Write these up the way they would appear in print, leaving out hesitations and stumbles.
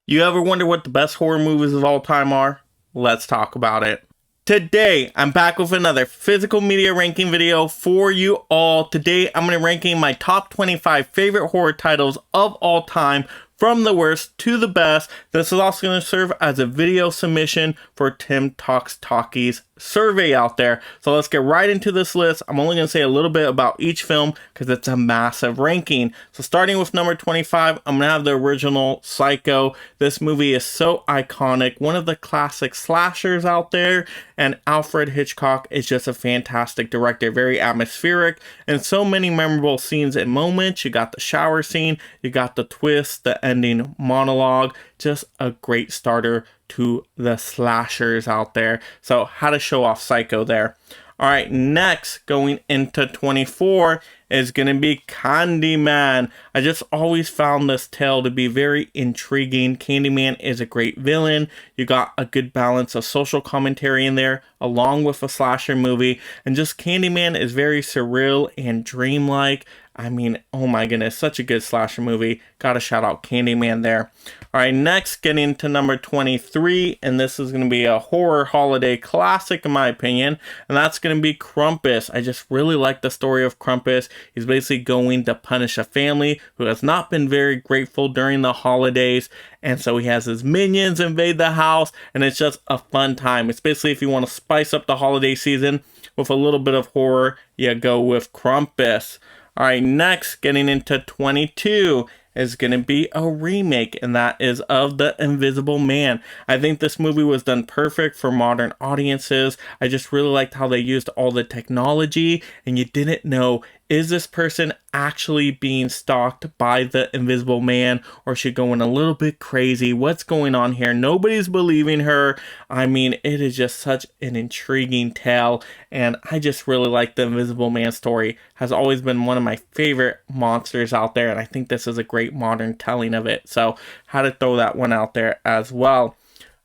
You ever wonder what the best horror movies of all time are? Let's talk about it. Today, I'm back with another physical media ranking video for you all. Today, I'm going to be ranking my top 25 favorite horror titles of all time, from the worst to the best. This is also going to serve as a video submission for Tim Talks Talkies survey out there. So let's get right into this list. I'm only going to say a little bit about each film because it's a massive ranking. So starting with number 25, I'm going to have the original Psycho. This movie is so iconic, one of the classic slashers out there, and Alfred Hitchcock is just a fantastic director, very atmospheric, and so many memorable scenes and moments. You got the shower scene, you got the twist, the ending monologue, just a great starter to the slashers out there. So how to show off Psycho there. All right, next, going into 24 is going to be Candyman. I just always found this tale to be very intriguing. Candyman is a great villain. You got a good balance of social commentary in there, along with a slasher movie. And just Candyman is very surreal and dreamlike. I mean, oh my goodness, such a good slasher movie. Gotta shout out Candyman there. All right, next, getting to number 23, and this is going to be a horror holiday classic in my opinion, and that's going to be Crumpus. I just really like the story of Crumpus. He's basically going to punish a family who has not been very grateful during the holidays, and so he has his minions invade the house, and it's just a fun time. It's basically, if you want to spice up the holiday season with a little bit of horror, you go with Crumpus. All right, next, getting into 22 is going to be a remake, and that is of The Invisible Man. I think this movie was done perfect for modern audiences. I just really liked how they used all the technology, and you didn't know, is this person actually being stalked by the Invisible Man, or is she going a little bit crazy? What's going on here? Nobody's believing her. I mean, it is just such an intriguing tale, and I just really like the Invisible Man story. Has always been one of my favorite monsters out there, and I think this is a great modern telling of it. So, had to throw that one out there as well.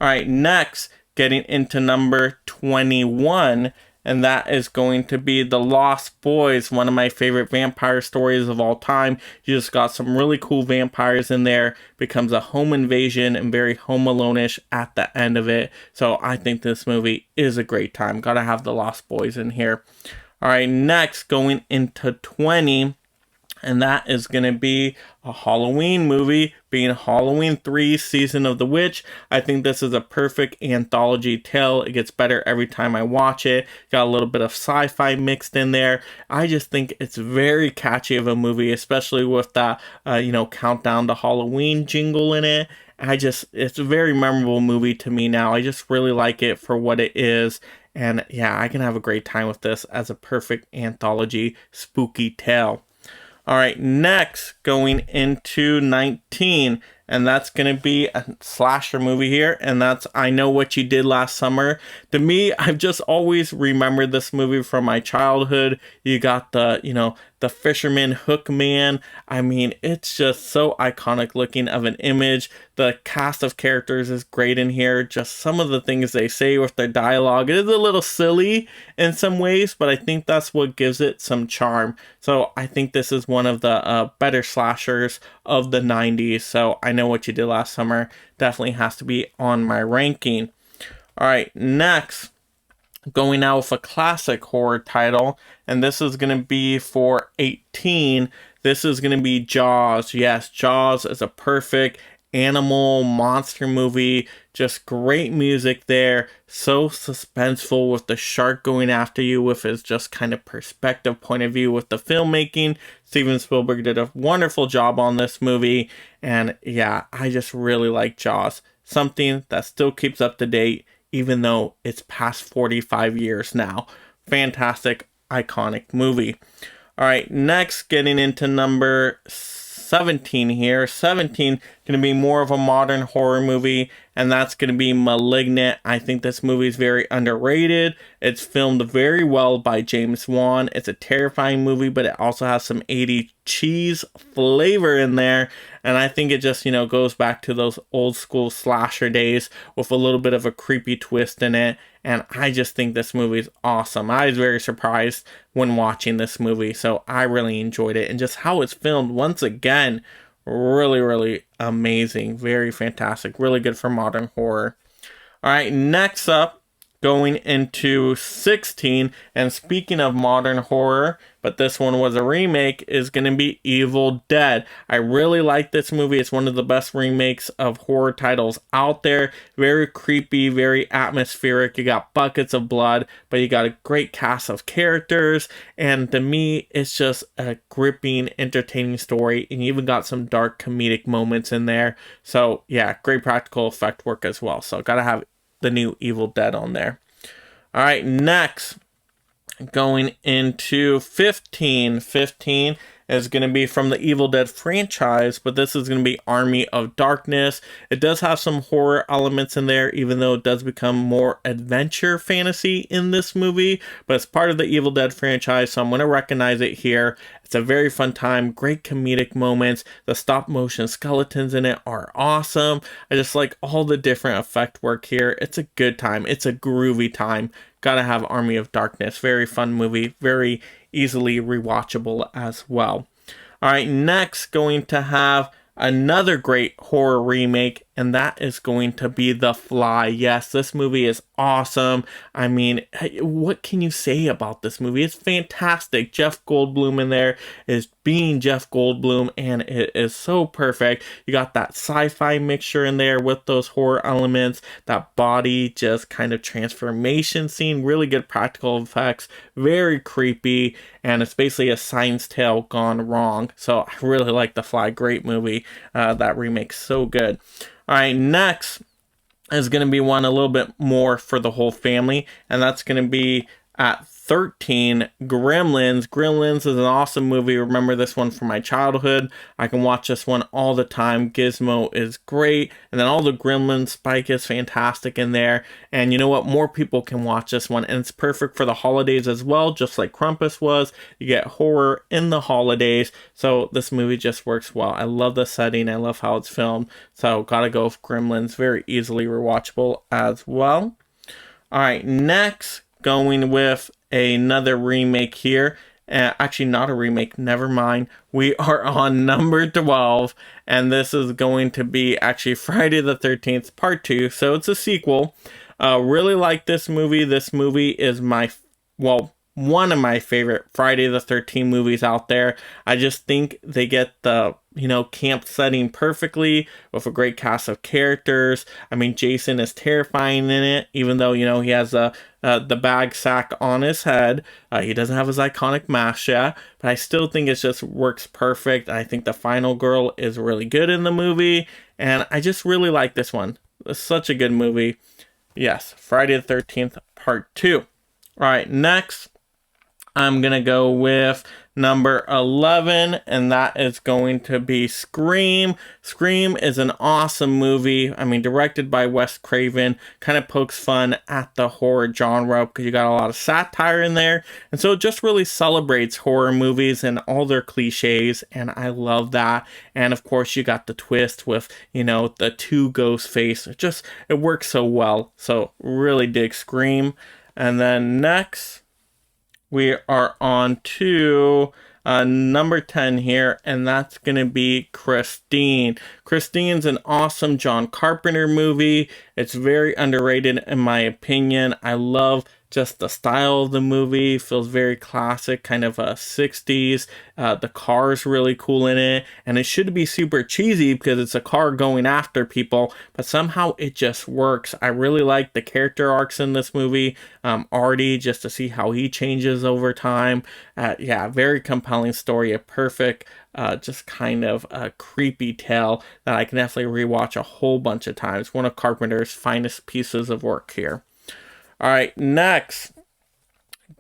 All right, next, getting into number 21, and that is going to be The Lost Boys, one of my favorite vampire stories of all time. You just got some really cool vampires in there, becomes a home invasion and very Home Alone-ish at the end of it. So I think this movie is a great time. Gotta have The Lost Boys in here. All right, next, going into 20, and that is going to be a Halloween movie, being Halloween 3 Season of the Witch. I think this is a perfect anthology tale. It gets better every time I watch it. Got a little bit of sci-fi mixed in there. I just think it's very catchy of a movie, especially with that, countdown to Halloween jingle in it. It's a very memorable movie to me now. I just really like it for what it is. And yeah, I can have a great time with this as a perfect anthology spooky tale. All right, next, going into 19, and that's going to be a slasher movie here, and that's I Know What You Did Last Summer. To me, I've just always remembered this movie from my childhood. You got the fisherman hook man. I mean, it's just so iconic looking of an image. The cast of characters is great in here. Just some of the things they say with their dialogue. It is a little silly in some ways, but I think that's what gives it some charm. So I think this is one of the better slashers of the 90s. So I Know What You Did Last Summer definitely has to be on my ranking. All right, next, going out with a classic horror title, and this is going to be for 18. This is going to be Jaws. Yes, Jaws is a perfect animal monster movie. Just great music there. So suspenseful with the shark going after you with his just kind of perspective point of view with the filmmaking. Steven Spielberg did a wonderful job on this movie. And yeah, I just really like Jaws. Something that still keeps up to date, even though it's past 45 years now. Fantastic, iconic movie. All right, next, getting into number 17 here. 17 going to be more of a modern horror movie, and that's going to be Malignant. I think this movie is very underrated. It's filmed very well by James Wan. It's a terrifying movie, but it also has some 80s cheese flavor in there, and I think it just, goes back to those old school slasher days with a little bit of a creepy twist in it, and I just think this movie is awesome. I was very surprised when watching this movie, so I really enjoyed it, and just how it's filmed, once again, Really, really amazing. Very fantastic. Really good for modern horror. All right, next up, going into 16, and speaking of modern horror, but this one was a remake, is going to be Evil Dead. I really like this movie. It's one of the best remakes of horror titles out there. Very creepy, very atmospheric. You got buckets of blood, but you got a great cast of characters, and to me, it's just a gripping, entertaining story, and you even got some dark comedic moments in there. So yeah, great practical effect work as well. So gotta have the new Evil Dead on there. All right, next, going into 15. 15 is going to be from the Evil Dead franchise, but this is going to be Army of Darkness. It does have some horror elements in there, even though it does become more adventure fantasy in this movie, but it's part of the Evil Dead franchise, so I'm going to recognize it here. It's a very fun time, great comedic moments. The stop motion skeletons in it are awesome. I just like all the different effect work here. It's a good time. It's a groovy time. Gotta have Army of Darkness. Very fun movie. Very easily rewatchable as well. All right, next going to have another great horror remake, and that is going to be The Fly. Yes, this movie is awesome. I mean, what can you say about this movie? It's fantastic. Jeff Goldblum in there is being Jeff Goldblum, and it is so perfect. You got that sci-fi mixture in there with those horror elements, that body just kind of transformation scene, really good practical effects, very creepy, and it's basically a science tale gone wrong. So I really like The Fly. Great movie. That remake's so good. All right, next is going to be one a little bit more for the whole family, and that's going to be at 13, Gremlins. Gremlins is an awesome movie. Remember this one from my childhood. I can watch this one all the time. Gizmo is great, and then all the Gremlins, Spike is fantastic in there. And you know what? More people can watch this one, and it's perfect for the holidays as well, just like Crumpus was. You get horror in the holidays, so this movie just works well. I love the setting. I love how it's filmed, so gotta go with Gremlins. Very easily rewatchable as well. All right, next, going with another remake here. Actually, not a remake, never mind. We are on number 12, and this is going to be actually Friday the 13th Part 2, so it's a sequel. Really like this movie. This movie is one of my favorite Friday the 13th movies out there. I just think they get the, camp setting perfectly with a great cast of characters. I mean, Jason is terrifying in it, even though, he has the bag sack on his head. He doesn't have his iconic mask yet, but I still think it just works perfect. I think the final girl is really good in the movie, and I just really like this one. It's such a good movie. Yes, Friday the 13th Part 2. All right, next, I'm going to go with number 11, and that is going to be Scream. Scream is an awesome movie. I mean, directed by Wes Craven, kind of pokes fun at the horror genre because you got a lot of satire in there. And so it just really celebrates horror movies and all their cliches, and I love that. And of course, you got the twist with, the two ghost face. It works so well. So really dig Scream. And then next, we are on to number 10 here, and that's going to be Christine. Christine's an awesome John Carpenter movie. It's very underrated in my opinion. I love just the style of the movie. Feels very classic, kind of a 60s. The car's really cool in it, and it should be super cheesy because it's a car going after people, but somehow it just works. I really like the character arcs in this movie. Artie, just to see how he changes over time. Very compelling story, a perfect just kind of a creepy tale that I can definitely rewatch a whole bunch of times. One of Carpenter's finest pieces of work here. All right, next,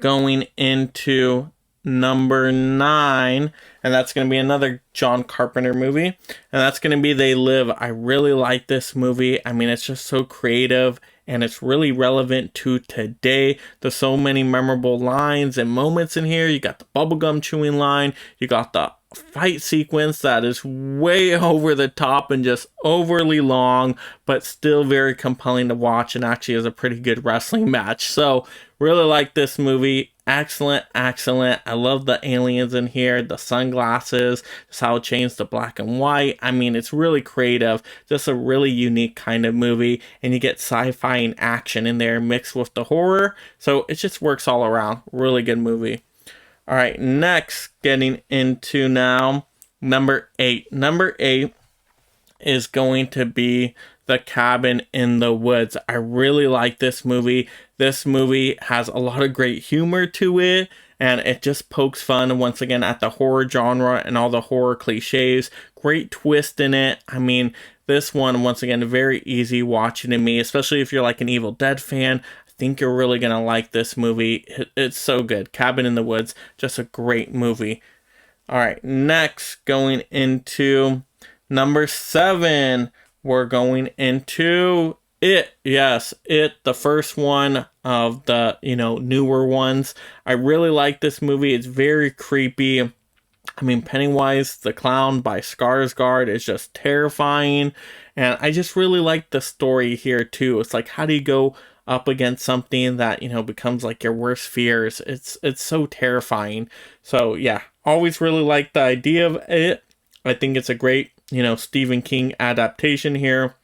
going into number 9, and that's going to be another John Carpenter movie, and that's going to be They Live. I really like this movie. I mean, it's just so creative, and it's really relevant to today. There's so many memorable lines and moments in here. You got the bubblegum chewing line, you got the fight sequence that is way over the top and just overly long, but still very compelling to watch, and actually is a pretty good wrestling match. So really like this movie. Excellent, excellent. I love the aliens in here, the sunglasses, just how it changed to black and white. I mean, it's really creative, just a really unique kind of movie, and you get sci-fi and action in there mixed with the horror, so it just works all around. Really good movie. All right, next, getting into now number 8. Number 8 is going to be The Cabin in the Woods. I really like this movie. This movie has a lot of great humor to it, and it just pokes fun once again at the horror genre and all the horror cliches. Great twist in it. I mean, this one, once again, very easy watching to me, especially if you're like an Evil Dead fan. Think you're really gonna like this movie. It's so good. Cabin in the Woods, just a great movie. All right, next, going into number 7, we're going into It. Yes, It, the first one of the newer ones. I really like this movie. It's very creepy. I mean, Pennywise the Clown by Skarsgård is just terrifying, and I just really like the story here too. It's like, how do you go up against something that becomes like your worst fears? It's so terrifying. So yeah, always really like the idea of It. I think it's a great Stephen King adaptation here.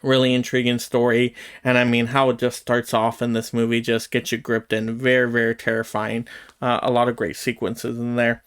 Really intriguing story, and I mean how it just starts off in this movie just gets you gripped in. Very, very terrifying. A lot of great sequences in there.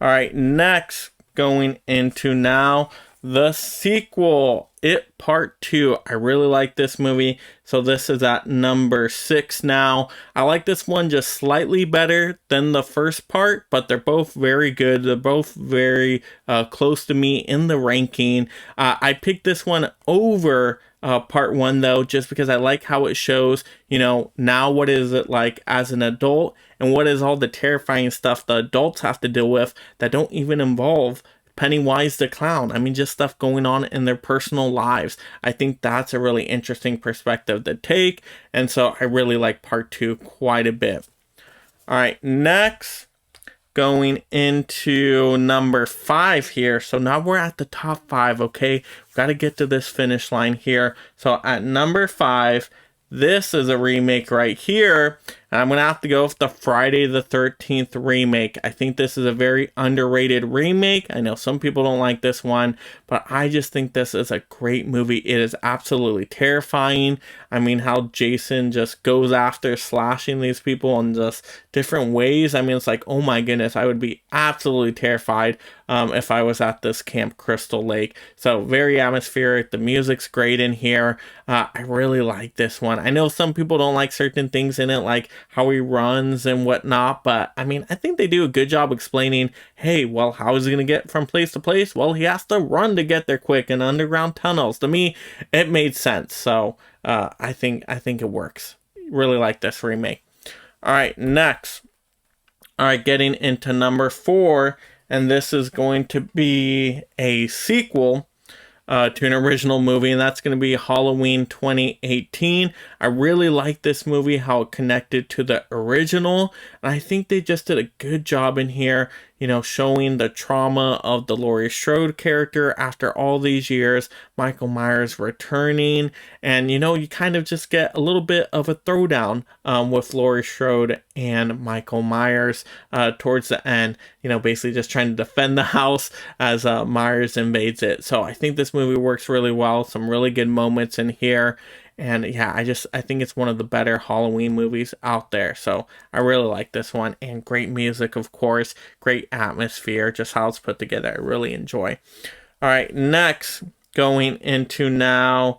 All right, next, going into now the sequel, It Part 2. I really like this movie, so this is at number 6 now. I like this one just slightly better than the first part, but they're both very good. They're both very close to me in the ranking. I picked this one over part 1 though, just because I like how it shows, now what is it like as an adult, and what is all the terrifying stuff the adults have to deal with that don't even involve Pennywise the Clown. I mean, just stuff going on in their personal lives. I think that's a really interesting perspective to take, and so I really like part 2 quite a bit. All right, next, going into number 5 here. So now we're at the top 5, okay? We've got to get to this finish line here. So at number 5, this is a remake right here, and I'm going to have to go with the Friday the 13th remake. I think this is a very underrated remake. I know some people don't like this one, but I just think this is a great movie. It is absolutely terrifying. I mean, how Jason just goes after slashing these people in just different ways. I mean, it's like, oh my goodness, I would be absolutely terrified if I was at this Camp Crystal Lake. So very atmospheric. The music's great in here. I really like this one. I know some people don't like certain things in it, like how he runs and whatnot, but I mean, I think they do a good job explaining, hey, well, how is he going to get from place to place? Well, he has to run to get there quick in underground tunnels. To me, it made sense. So I think it works. Really like this remake. All right, next. All right, getting into number 4, and this is going to be a sequel to an original movie, and that's going to be Halloween 2018. I really like this movie, how it connected to the original, and I think they just did a good job in here, showing the trauma of the Laurie Strode character after all these years, Michael Myers returning, and you kind of just get a little bit of a throwdown with Laurie Strode and Michael Myers towards the end, basically just trying to defend the house as Myers invades it. So I think this movie works really well, some really good moments in here. And yeah, I think it's one of the better Halloween movies out there. So I really like this one. And great music, of course. Great atmosphere. Just how it's put together. I really enjoy. All right, next, going into now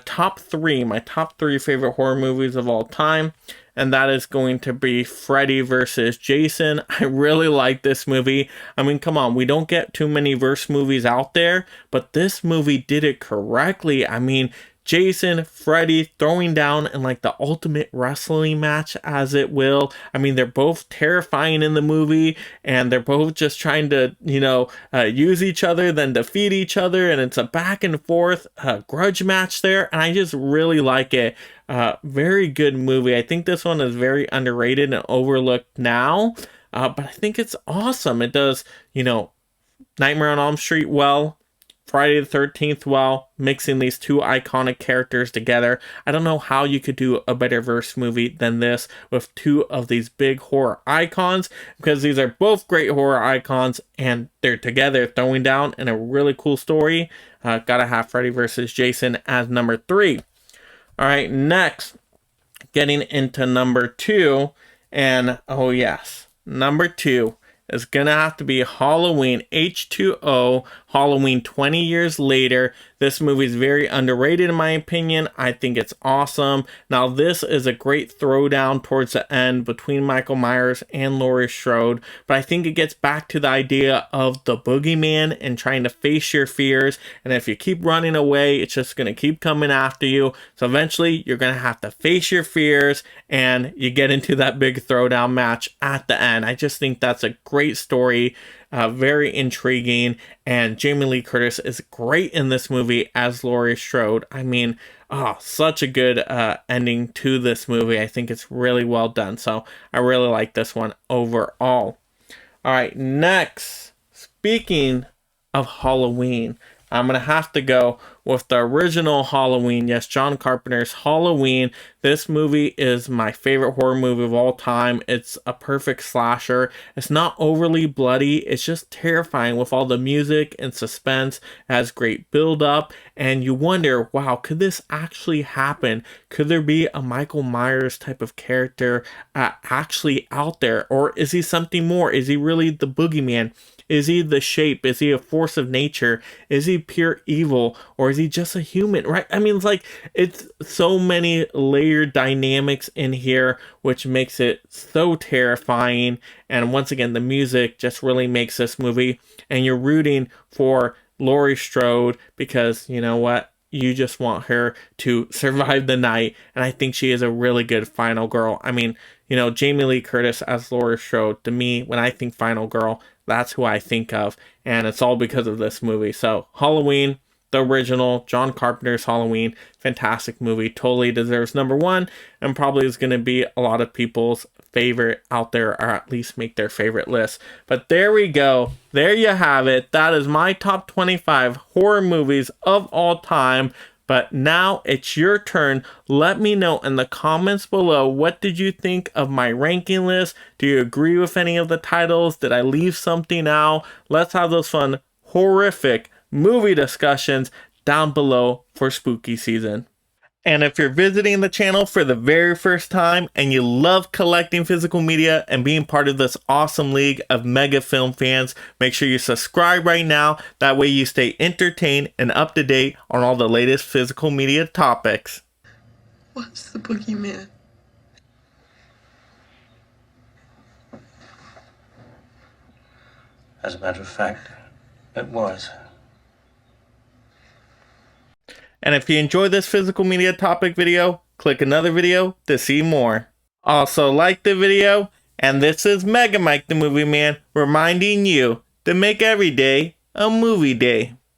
top 3. My top 3 favorite horror movies of all time. And that is going to be Freddy vs. Jason. I really like this movie. I mean, come on, we don't get too many verse movies out there, but this movie did it correctly. I mean, Jason, Freddy throwing down in like the ultimate wrestling match, as it will. I mean, they're both terrifying in the movie, and they're both just trying to, use each other, then defeat each other, and it's a back and forth grudge match there, and I just really like it. Very good movie. I think this one is very underrated and overlooked now, but I think it's awesome. It does, Nightmare on Elm Street well, Friday the 13th well, mixing these two iconic characters together. I don't know how you could do a better verse movie than this with two of these big horror icons, because these are both great horror icons and they're together throwing down in a really cool story. Gotta have Freddy vs. Jason as number 3. All right, next, getting into number 2, and oh yes, number 2 is gonna have to be Halloween H2O, Halloween 20 years later. This movie is very underrated in my opinion. I think it's awesome. Now this is a great throwdown towards the end between Michael Myers and Laurie Strode, but I think it gets back to the idea of the boogeyman and trying to face your fears, and if you keep running away, it's just gonna keep coming after you. So eventually you're gonna have to face your fears, and you get into that big throwdown match at the end. I just think that's a great story, very intriguing, and Jamie Lee Curtis is great in this movie as Laurie Strode. I mean, such a good ending to this movie. I think it's really well done, so I really like this one overall. All right, next, speaking of Halloween, I'm going to have to go with the original Halloween. Yes, John Carpenter's Halloween. This movie is my favorite horror movie of all time. It's a perfect slasher. It's not overly bloody. It's just terrifying with all the music and suspense. It has great build up, and you wonder, wow, could this actually happen? Could there be a Michael Myers type of character actually out there? Or is he something more? Is he really the boogeyman? Is he the shape? Is he a force of nature? Is he pure evil? Or is he just a human, right? I mean, it's so many layered dynamics in here, which makes it so terrifying. And once again, the music just really makes this movie. And you're rooting for Laurie Strode because, you know what? You just want her to survive the night. And I think she is a really good final girl. I mean, Jamie Lee Curtis as Laurie Strode, to me, when I think final girl, that's who I think of, and it's all because of this movie. So Halloween, the original, John Carpenter's Halloween, fantastic movie, totally deserves number 1, and probably is going to be a lot of people's favorite out there, or at least make their favorite list. But there we go, there you have it. That is my top 25 horror movies of all time. But now it's your turn. Let me know in the comments below, what did you think of my ranking list? Do you agree with any of the titles? Did I leave something out? Let's have those fun, horrific movie discussions down below for spooky season. And if you're visiting the channel for the very first time and you love collecting physical media and being part of this awesome league of mega film fans, make sure you subscribe right now. That way you stay entertained and up to date on all the latest physical media topics. What's the boogeyman? As a matter of fact, it was. And if you enjoyed this physical media topic video, click another video to see more. Also like the video, and this is Mega Mike the Movie Man reminding you to make every day a movie day.